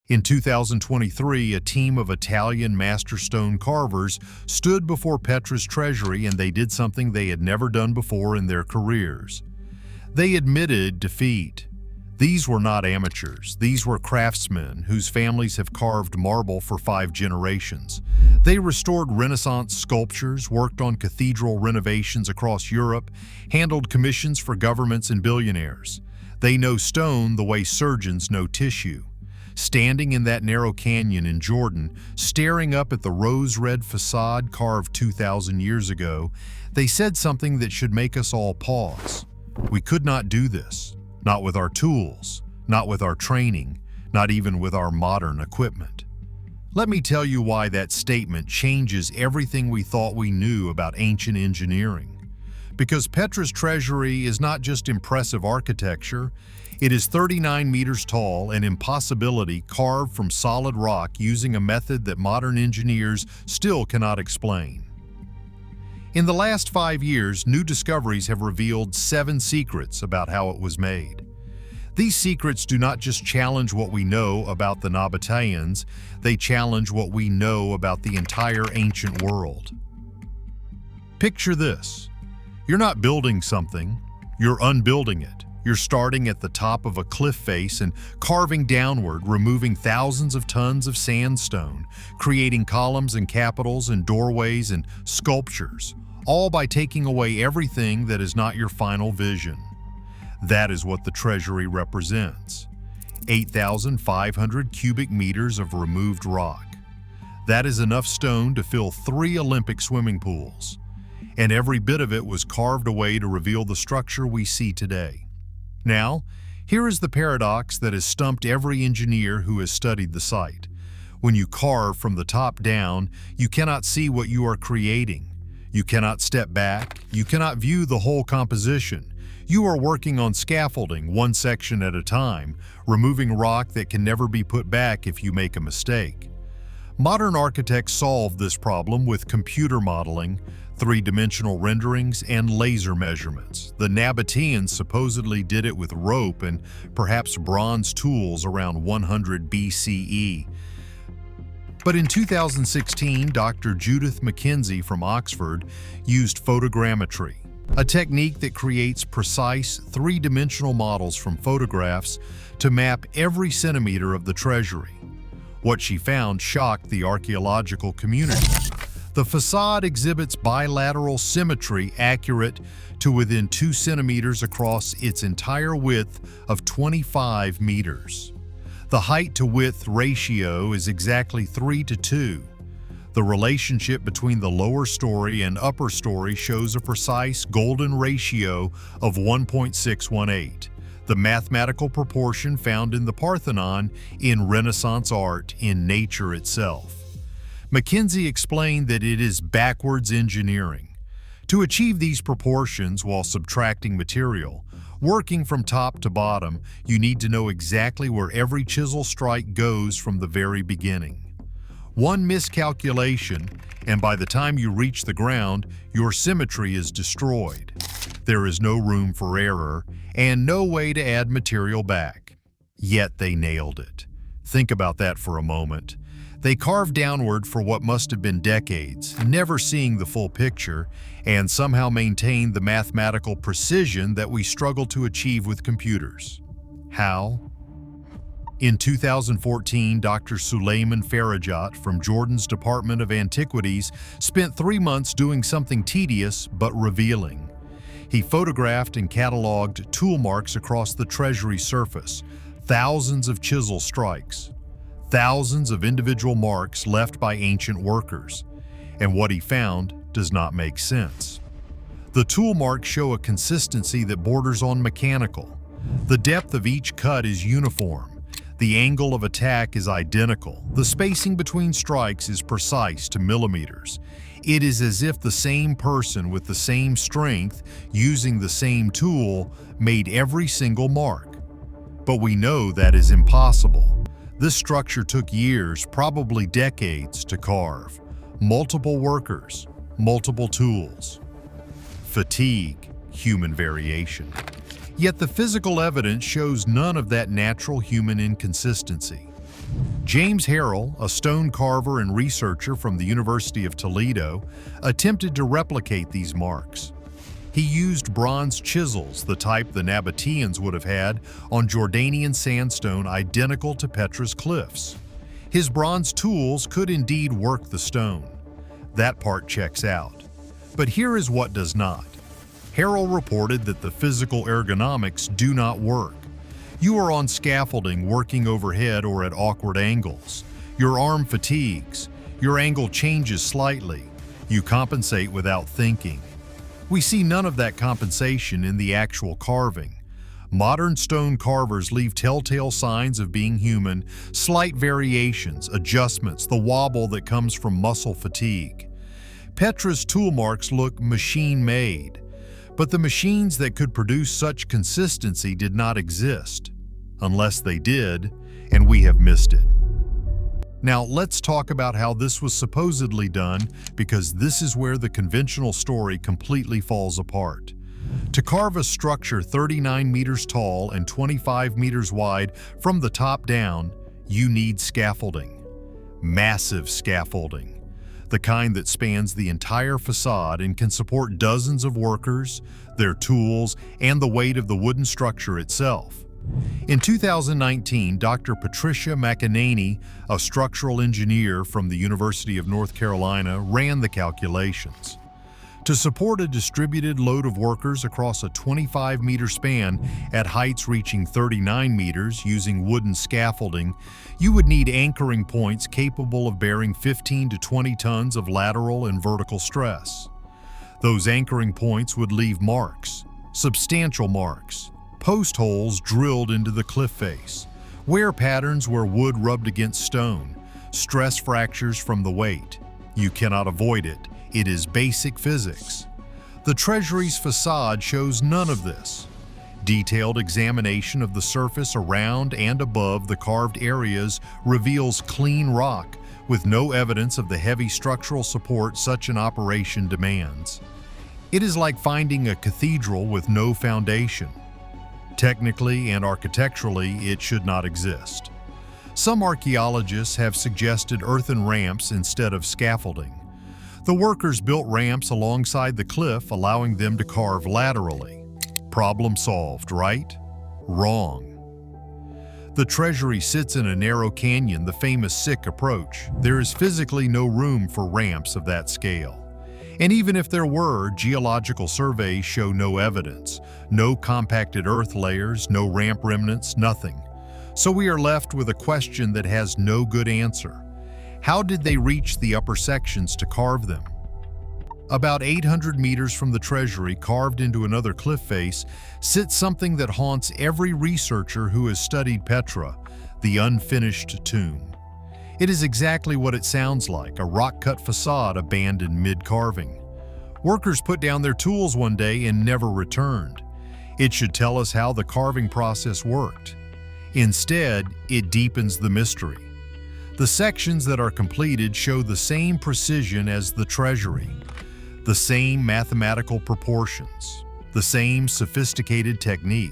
In 2023, a team of Italian master stone carvers stood before Petra's Treasury, and they did something they had never done before in their careers. They admitted defeat. These were not amateurs. These were craftsmen whose families have carved marble for 5 generations. They restored Renaissance sculptures, worked on cathedral renovations across Europe, handled commissions for governments and billionaires. They know stone the way surgeons know tissue. Standing in that narrow canyon in Jordan, staring up at the rose-red facade carved 2,000 years ago, they said something that should make us all pause. We could not do this. Not with our tools, not with our training, not even with our modern equipment. Let me tell you why that statement changes everything we thought we knew about ancient engineering. Because Petra's Treasury is not just impressive architecture, it is 39 meters tall, an impossibility carved from solid rock using a method that modern engineers still cannot explain. In the last 5 years, new discoveries have revealed 7 secrets about how it was made. These secrets do not just challenge what we know about the Nabataeans, they challenge what we know about the entire ancient world. Picture this. You're not building something, you're unbuilding it. You're starting at the top of a cliff face and carving downward, removing thousands of tons of sandstone, creating columns and capitals and doorways and sculptures, all by taking away everything that is not your final vision. That is what the Treasury represents. 8,500 cubic meters of removed rock. That is enough stone to fill 3 Olympic swimming pools. And every bit of it was carved away to reveal the structure we see today. Now, here is the paradox that has stumped every engineer who has studied the site. When you carve from the top down, you cannot see what you are creating. You cannot step back. You cannot view the whole composition. You are working on scaffolding, one section at a time, removing rock that can never be put back if you make a mistake. Modern architects solved this problem with computer modeling, 3-dimensional renderings, and laser measurements. The Nabataeans supposedly did it with rope and perhaps bronze tools around 100 BCE. But in 2016, Dr. Judith McKenzie from Oxford used photogrammetry, a technique that creates precise 3-dimensional models from photographs to map every centimeter of the Treasury. What she found shocked the archaeological community. The facade exhibits bilateral symmetry accurate to within 2 centimeters across its entire width of 25 meters. The height-to-width ratio is exactly 3:2. The relationship between the lower story and upper story shows a precise golden ratio of 1.618, the mathematical proportion found in the Parthenon, in Renaissance art, in nature itself. McKenzie explained that it is backwards engineering. To achieve these proportions while subtracting material, working from top to bottom, you need to know exactly where every chisel strike goes from the very beginning. One miscalculation, and by the time you reach the ground, your symmetry is destroyed. There is no room for error, and no way to add material back. Yet they nailed it. Think about that for a moment. They carved downward for what must have been decades, never seeing the full picture, and somehow maintained the mathematical precision that we struggle to achieve with computers. How? In 2014, Dr. Suleiman Farajat from Jordan's Department of Antiquities spent 3 months doing something tedious but revealing. He photographed and cataloged tool marks across the Treasury surface, thousands of chisel strikes, thousands of individual marks left by ancient workers, and what he found does not make sense. The tool marks show a consistency that borders on mechanical. The depth of each cut is uniform. The angle of attack is identical. The spacing between strikes is precise to millimeters. It is as if the same person with the same strength, using the same tool, made every single mark. But we know that is impossible. This structure took years, probably decades, to carve. Multiple workers, multiple tools. Fatigue, human variation. Yet the physical evidence shows none of that natural human inconsistency. James Harrell, a stone carver and researcher from the University of Toledo, attempted to replicate these marks. He used bronze chisels, the type the Nabataeans would have had, on Jordanian sandstone identical to Petra's cliffs. His bronze tools could indeed work the stone. That part checks out. But here is what does not. Harrell reported that the physical ergonomics do not work. You are on scaffolding working overhead or at awkward angles. Your arm fatigues. Your angle changes slightly. You compensate without thinking. We see none of that compensation in the actual carving. Modern stone carvers leave telltale signs of being human, slight variations, adjustments, the wobble that comes from muscle fatigue. Petra's tool marks look machine-made, but the machines that could produce such consistency did not exist. Unless they did, and we have missed it. Now let's talk about how this was supposedly done, because this is where the conventional story completely falls apart. To carve a structure 39 meters tall and 25 meters wide from the top down, you need scaffolding. Massive scaffolding. The kind that spans the entire facade and can support dozens of workers, their tools, and the weight of the wooden structure itself. In 2019, Dr. Patricia McEnany, a structural engineer from the University of North Carolina, ran the calculations. To support a distributed load of workers across a 25-meter span at heights reaching 39 meters using wooden scaffolding, you would need anchoring points capable of bearing 15 to 20 tons of lateral and vertical stress. Those anchoring points would leave marks, substantial marks, post holes drilled into the cliff face, wear patterns where wood rubbed against stone, stress fractures from the weight. You cannot avoid it. It is basic physics. The Treasury's facade shows none of this. Detailed examination of the surface around and above the carved areas reveals clean rock, with no evidence of the heavy structural support such an operation demands. It is like finding a cathedral with no foundation. Technically and architecturally, it should not exist. Some archaeologists have suggested earthen ramps instead of scaffolding. The workers built ramps alongside the cliff, allowing them to carve laterally. Problem solved, right? Wrong. The Treasury sits in a narrow canyon, the famous Sick approach. There is physically no room for ramps of that scale. And even if there were, geological surveys show no evidence. No compacted earth layers, no ramp remnants, nothing. So we are left with a question that has no good answer. How did they reach the upper sections to carve them? About 800 meters from the Treasury, carved into another cliff face, sits something that haunts every researcher who has studied Petra, the unfinished tomb. It is exactly what it sounds like, a rock-cut facade abandoned mid-carving. Workers put down their tools one day and never returned. It should tell us how the carving process worked. Instead, it deepens the mystery. The sections that are completed show the same precision as the Treasury, the same mathematical proportions, the same sophisticated technique.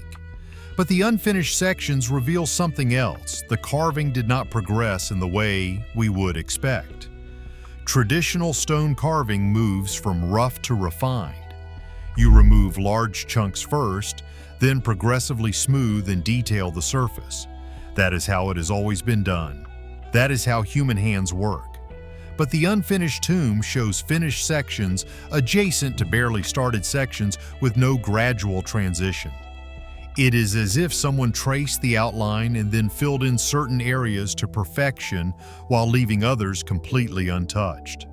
But the unfinished sections reveal something else. The carving did not progress in the way we would expect. Traditional stone carving moves from rough to refined. You remove large chunks first, then progressively smooth and detail the surface. That is how it has always been done. That is how human hands work. But the unfinished tomb shows finished sections adjacent to barely started sections with no gradual transition. It is as if someone traced the outline and then filled in certain areas to perfection while leaving others completely untouched.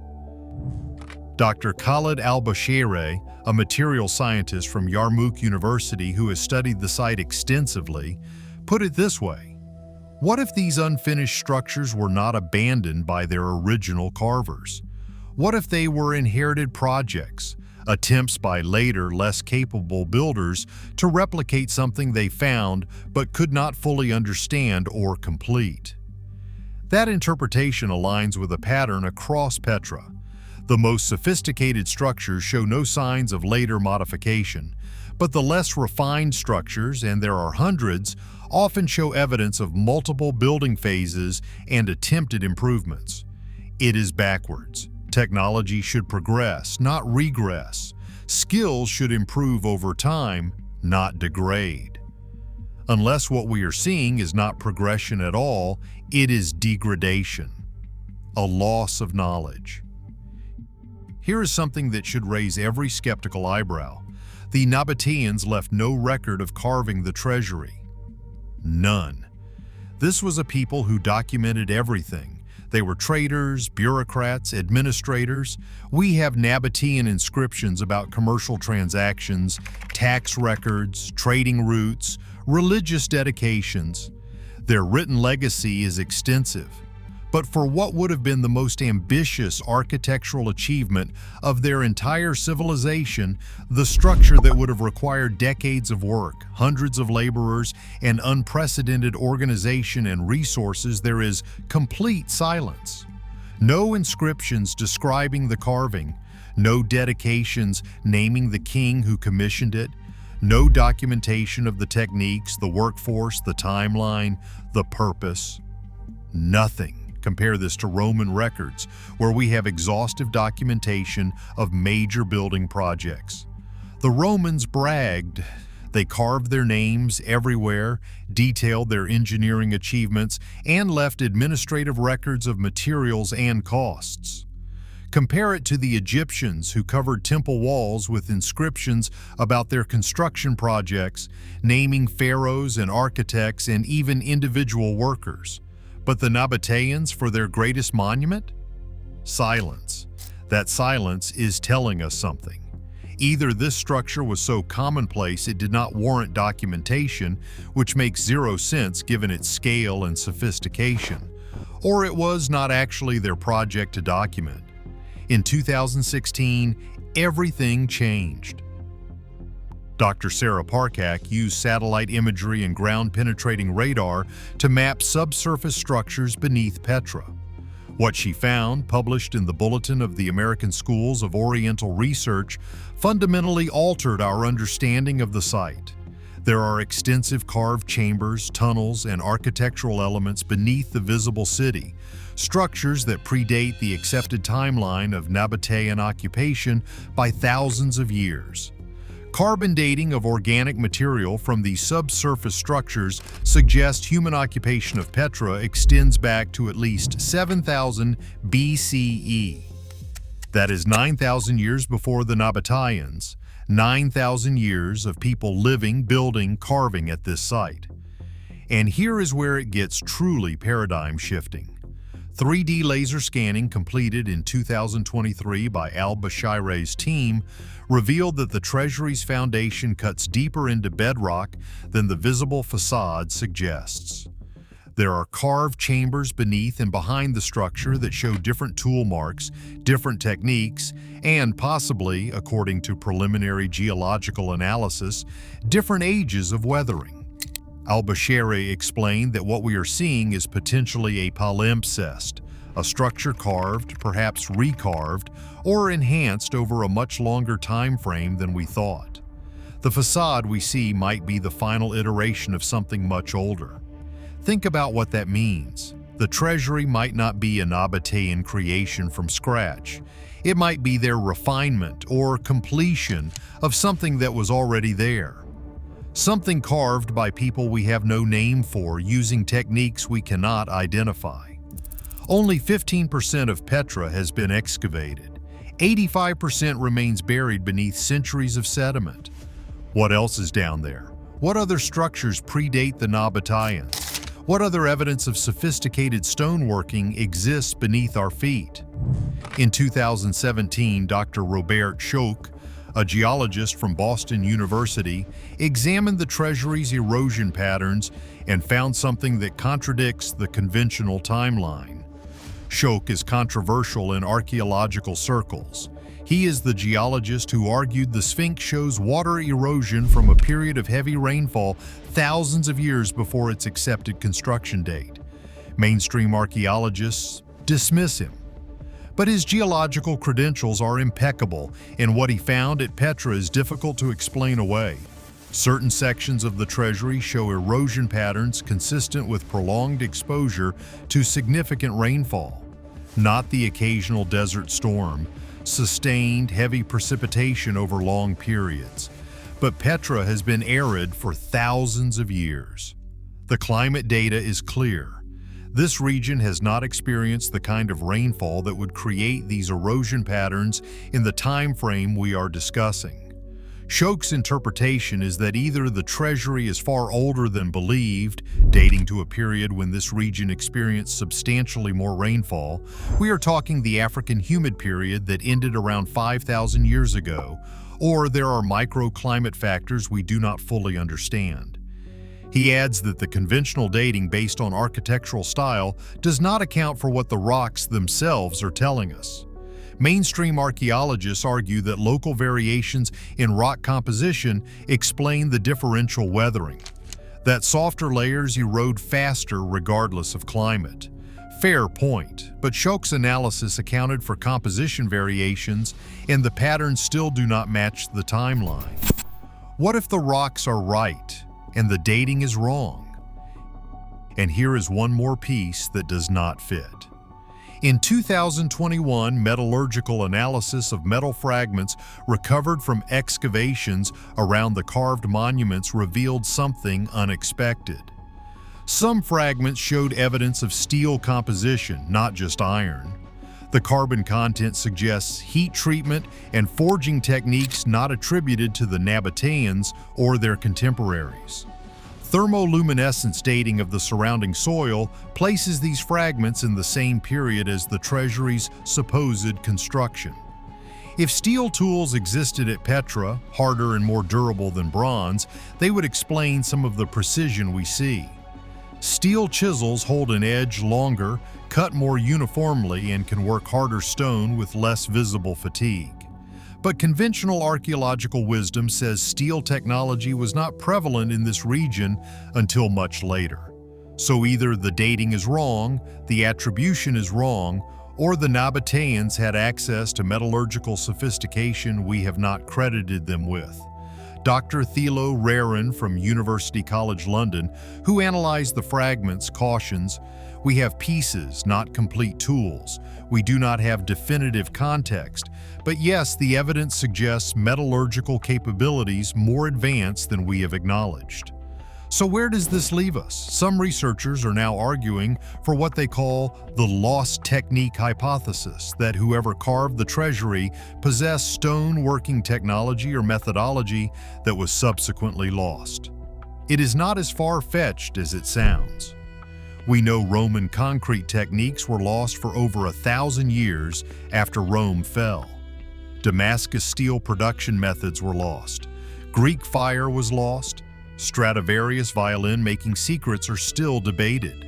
Dr. Khaled al-Bashiri, a material scientist from Yarmouk University who has studied the site extensively, put it this way. What if these unfinished structures were not abandoned by their original carvers? What if they were inherited projects, attempts by later, less capable builders to replicate something they found but could not fully understand or complete? That interpretation aligns with a pattern across Petra. The most sophisticated structures show no signs of later modification, but the less refined structures, and there are hundreds, often show evidence of multiple building phases and attempted improvements. It is backwards. Technology should progress, not regress. Skills should improve over time, not degrade. Unless what we are seeing is not progression at all, it is degradation, a loss of knowledge. Here is something that should raise every skeptical eyebrow. The Nabataeans left no record of carving the Treasury. None. This was a people who documented everything. They were traders, bureaucrats, administrators. We have Nabataean inscriptions about commercial transactions, tax records, trading routes, religious dedications. Their written legacy is extensive. But for what would have been the most ambitious architectural achievement of their entire civilization, the structure that would have required decades of work, hundreds of laborers, and unprecedented organization and resources, there is complete silence. No inscriptions describing the carving, no dedications naming the king who commissioned it, no documentation of the techniques, the workforce, the timeline, the purpose. Nothing. Compare this to Roman records, where we have exhaustive documentation of major building projects. The Romans bragged. They carved their names everywhere, detailed their engineering achievements, and left administrative records of materials and costs. Compare it to the Egyptians, who covered temple walls with inscriptions about their construction projects, naming pharaohs and architects and even individual workers. But the Nabataeans for their greatest monument? Silence. That silence is telling us something. Either this structure was so commonplace it did not warrant documentation, which makes zero sense given its scale and sophistication, or it was not actually their project to document. In 2016, everything changed. Dr. Sarah Parkak used satellite imagery and ground-penetrating radar to map subsurface structures beneath Petra. What she found, published in the Bulletin of the American Schools of Oriental Research, fundamentally altered our understanding of the site. There are extensive carved chambers, tunnels, and architectural elements beneath the visible city, structures that predate the accepted timeline of Nabataean occupation by thousands of years. Carbon dating of organic material from these subsurface structures suggests human occupation of Petra extends back to at least 7,000 BCE. That is 9,000 years before the Nabataeans, 9,000 years of people living, building, carving at this site. And here is where it gets truly paradigm shifting. 3D laser scanning completed in 2023 by Al-Bashir's team revealed that the Treasury's foundation cuts deeper into bedrock than the visible facade suggests. There are carved chambers beneath and behind the structure that show different tool marks, different techniques, and possibly, according to preliminary geological analysis, different ages of weathering. Al-Bashir explained that what we are seeing is potentially a palimpsest, a structure carved, perhaps recarved, or enhanced over a much longer time frame than we thought. The facade we see might be the final iteration of something much older. Think about what that means. The Treasury might not be a Nabataean creation from scratch. It might be their refinement or completion of something that was already there. Something carved by people we have no name for using techniques we cannot identify. Only 15% of Petra has been excavated. 85% remains buried beneath centuries of sediment. What else is down there? What other structures predate the Nabataeans? What other evidence of sophisticated stoneworking exists beneath our feet? In 2017, Dr. Robert Schoch, a geologist from Boston University, examined the Treasury's erosion patterns and found something that contradicts the conventional timeline. Schoch is controversial in archaeological circles. He is the geologist who argued the Sphinx shows water erosion from a period of heavy rainfall thousands of years before its accepted construction date. Mainstream archaeologists dismiss him. But his geological credentials are impeccable, and what he found at Petra is difficult to explain away. Certain sections of the Treasury show erosion patterns consistent with prolonged exposure to significant rainfall, not the occasional desert storm, sustained heavy precipitation over long periods. But Petra has been arid for thousands of years. The climate data is clear. This region has not experienced the kind of rainfall that would create these erosion patterns in the time frame we are discussing. Schoch's interpretation is that either the Treasury is far older than believed, dating to a period when this region experienced substantially more rainfall. We are talking the African humid period that ended around 5,000 years ago, or there are microclimate factors we do not fully understand. He adds that the conventional dating based on architectural style does not account for what the rocks themselves are telling us. Mainstream archaeologists argue that local variations in rock composition explain the differential weathering, that softer layers erode faster regardless of climate. Fair point, but Schoch's analysis accounted for composition variations and the patterns still do not match the timeline. What if the rocks are right and the dating is wrong? And here is one more piece that does not fit. In 2021, metallurgical analysis of metal fragments recovered from excavations around the carved monuments revealed something unexpected. Some fragments showed evidence of steel composition, not just iron. The carbon content suggests heat treatment and forging techniques not attributed to the Nabataeans or their contemporaries. Thermoluminescence dating of the surrounding soil places these fragments in the same period as the Treasury's supposed construction. If steel tools existed at Petra, harder and more durable than bronze, they would explain some of the precision we see. Steel chisels hold an edge longer, cut more uniformly, and can work harder stone with less visible fatigue. But conventional archaeological wisdom says steel technology was not prevalent in this region until much later. So either the dating is wrong, the attribution is wrong, or the Nabataeans had access to metallurgical sophistication we have not credited them with. Dr. Thilo Raren from University College London, who analyzed the fragments, cautions, "We have pieces, not complete tools. We do not have definitive context. But yes, the evidence suggests metallurgical capabilities more advanced than we have acknowledged." So where does this leave us? Some researchers are now arguing for what they call the lost technique hypothesis, that whoever carved the Treasury possessed stone working technology or methodology that was subsequently lost. It is not as far-fetched as it sounds. We know Roman concrete techniques were lost for over 1,000 years after Rome fell. Damascus steel production methods were lost. Greek fire was lost. Stradivarius violin-making secrets are still debated.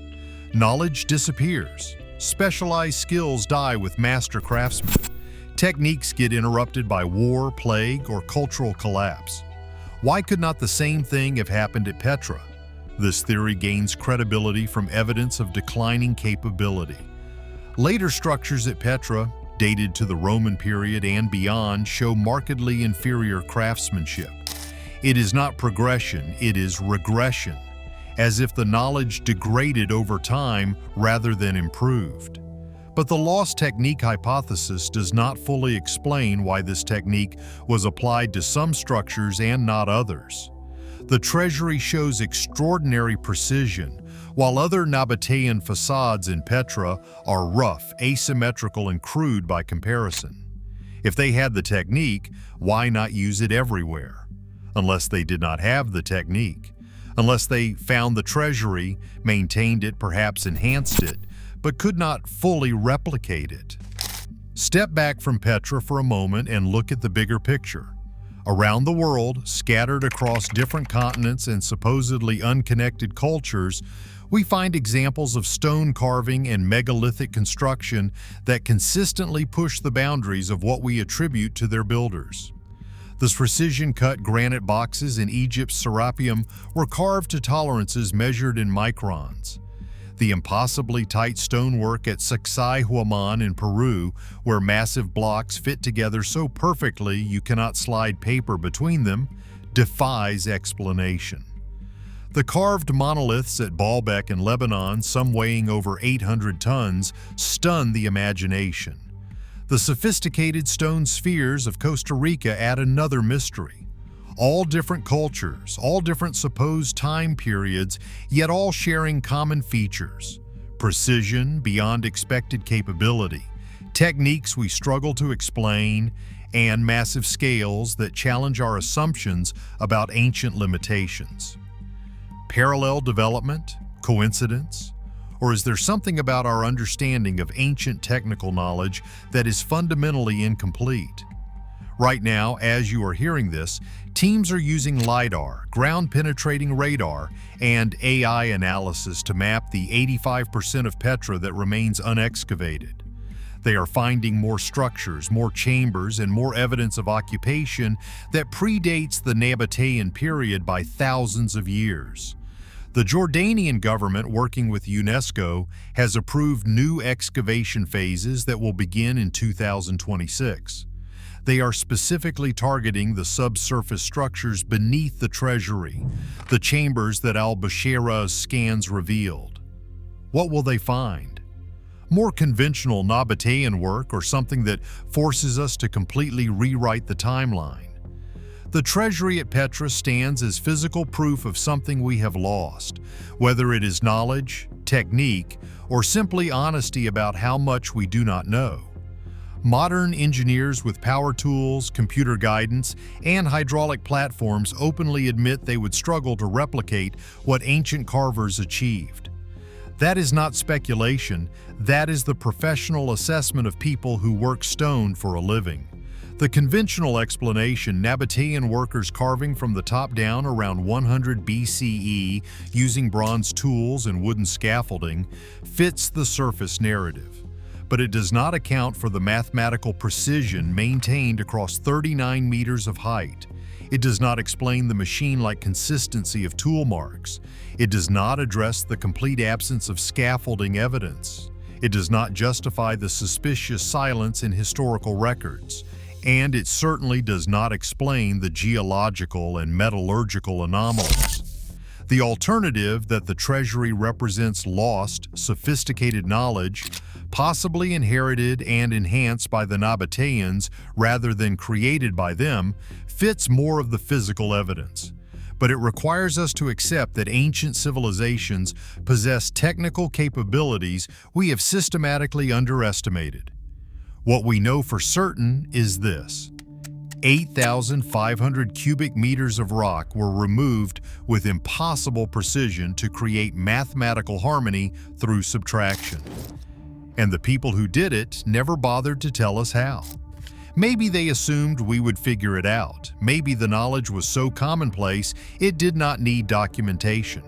Knowledge disappears. Specialized skills die with master craftsmen. Techniques get interrupted by war, plague, or cultural collapse. Why could not the same thing have happened at Petra? This theory gains credibility from evidence of declining capability. Later structures at Petra, dated to the Roman period and beyond, show markedly inferior craftsmanship. It is not progression, it is regression, as if the knowledge degraded over time rather than improved. But the lost technique hypothesis does not fully explain why this technique was applied to some structures and not others. The Treasury shows extraordinary precision, while other Nabataean facades in Petra are rough, asymmetrical, and crude by comparison. If they had the technique, why not use it everywhere? Unless they did not have the technique. Unless they found the Treasury, maintained it, perhaps enhanced it, but could not fully replicate it. Step back from Petra for a moment and look at the bigger picture. Around the world, scattered across different continents and supposedly unconnected cultures, we find examples of stone carving and megalithic construction that consistently push the boundaries of what we attribute to their builders. The precision-cut granite boxes in Egypt's Serapeum were carved to tolerances measured in microns. The impossibly tight stonework at Sacsayhuaman in Peru, where massive blocks fit together so perfectly you cannot slide paper between them, defies explanation. The carved monoliths at Baalbek in Lebanon, some weighing over 800 tons, stun the imagination. The sophisticated stone spheres of Costa Rica add another mystery. All different cultures, all different supposed time periods, yet all sharing common features. Precision beyond expected capability, techniques we struggle to explain, and massive scales that challenge our assumptions about ancient limitations. Parallel development? Coincidence? Or is there something about our understanding of ancient technical knowledge that is fundamentally incomplete? Right now, as you are hearing this, teams are using LiDAR, ground-penetrating radar, and AI analysis to map the 85% of Petra that remains unexcavated. They are finding more structures, more chambers, and more evidence of occupation that predates the Nabataean period by thousands of years. The Jordanian government, working with UNESCO, has approved new excavation phases that will begin in 2026. They are specifically targeting the subsurface structures beneath the Treasury, the chambers that al-Bashira's scans revealed. What will they find? More conventional Nabataean work, or something that forces us to completely rewrite the timeline? The Treasury at Petra stands as physical proof of something we have lost, whether it is knowledge, technique, or simply honesty about how much we do not know. Modern engineers with power tools, computer guidance, and hydraulic platforms openly admit they would struggle to replicate what ancient carvers achieved. That is not speculation, that is the professional assessment of people who work stone for a living. The conventional explanation, Nabataean workers carving from the top down around 100 BCE using bronze tools and wooden scaffolding, fits the surface narrative. But it does not account for the mathematical precision maintained across 39 meters of height. It does not explain the machine-like consistency of tool marks. It does not address the complete absence of scaffolding evidence. It does not justify the suspicious silence in historical records. And it certainly does not explain the geological and metallurgical anomalies. The alternative, that the Treasury represents lost, sophisticated knowledge, possibly inherited and enhanced by the Nabataeans rather than created by them, fits more of the physical evidence. But it requires us to accept that ancient civilizations possess technical capabilities we have systematically underestimated. What we know for certain is this: 8,500 cubic meters of rock were removed with impossible precision to create mathematical harmony through subtraction. And the people who did it never bothered to tell us how. Maybe they assumed we would figure it out. Maybe the knowledge was so commonplace it did not need documentation.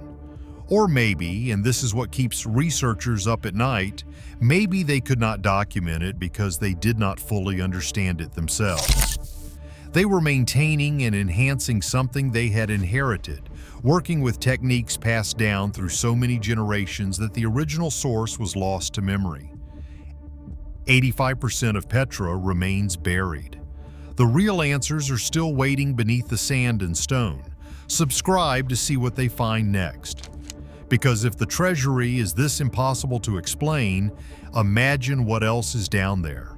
Or maybe, and this is what keeps researchers up at night, maybe they could not document it because they did not fully understand it themselves. They were maintaining and enhancing something they had inherited, working with techniques passed down through so many generations that the original source was lost to memory. 85% of Petra remains buried. The real answers are still waiting beneath the sand and stone. Subscribe to see what they find next. Because if the Treasury is this impossible to explain, imagine what else is down there.